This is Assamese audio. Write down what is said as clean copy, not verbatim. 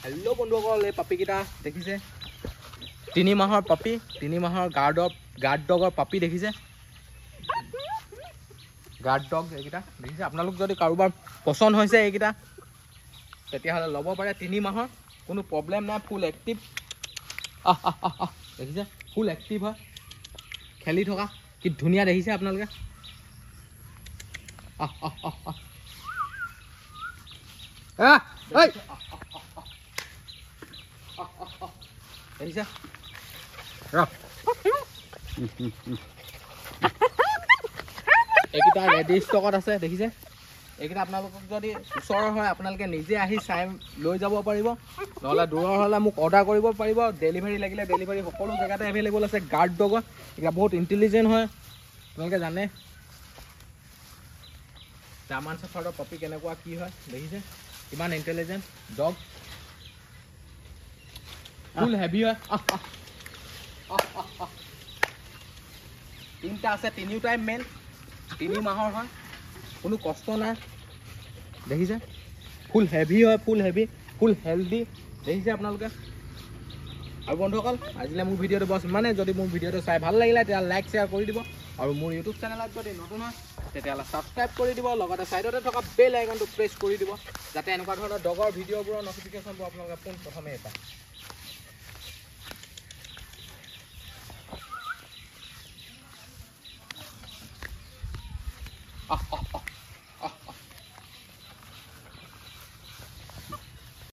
হেল্ল' বন্ধুসকল, এই পাপিকেইটা দেখিছে 3 মাহৰ পাপি 3 মাহৰ গাৰ্ড ডগৰ পাপি দেখিছে গাৰ্ড ডগ এইকেইটা দেখিছে আপোনালোক যদি কাৰোবাৰ পছন্দ হৈছে এইকেইটা তেতিয়াহ'লে ল'ব পাৰে 3 মাহৰ কোনো প্ৰব্লেম নাই ফুল এক্টিভ দেখিছে ফুল এক্টিভ হয় খেলি থকা কি ধুনীয়া দেখিছে আপোনালোকে দেখিছে এইকেইটা ৰেডি ষ্টকত আছে দেখিছে এইকেইটা আপোনালোকক যদি ওচৰৰ হয় আপোনালোকে নিজে আহি চাই লৈ যাব পাৰিব নহ'লে দূৰৰ হ'লে মোক অৰ্ডাৰ কৰিব পাৰিব ডেলিভাৰী লাগিলে ডেলিভাৰী সকলো জেগাতে এভেইলেবল আছে গাৰ্ড ডগ এইকেইটা বহুত ইণ্টেলিজেণ্ট হয় আপোনালোকে জানে জাৰ্মান শ্বেফাৰ্ডৰ পাপি কেনেকুৱা কি হয় দেখিছে কিমান ইণ্টেলিজেণ্ট ডগ ফুল হেভি হয় 3টা আছে 3টাই মেল 3 মাহৰ হয় কোনো কষ্ট নাই দেখিছে ফুল হেভি হয় ফুল হেল্ডি দেখিছে আপোনালোকে আৰু বন্ধুসকল আজিলৈ মোৰ ভিডিঅ'টো বছ মানে যদি মোৰ ভিডিঅ'টো চাই ভাল লাগিলে তেতিয়া লাইক শ্বেয়াৰ কৰি দিব আৰু মোৰ ইউটিউব চেনেলত যদি নতুন হয় তেতিয়াহ'লে ছাবস্ক্ৰাইব কৰি দিব লগতে ছাইডতে থকা বেল আইকনটো প্ৰেছ কৰি দিব যাতে এনেকুৱা ধৰণৰ ডগৰ ভিডিঅ'বোৰৰ ন'টিফিকেশ্যনবোৰ আপোনালোকে পোনপ্ৰথমে পায়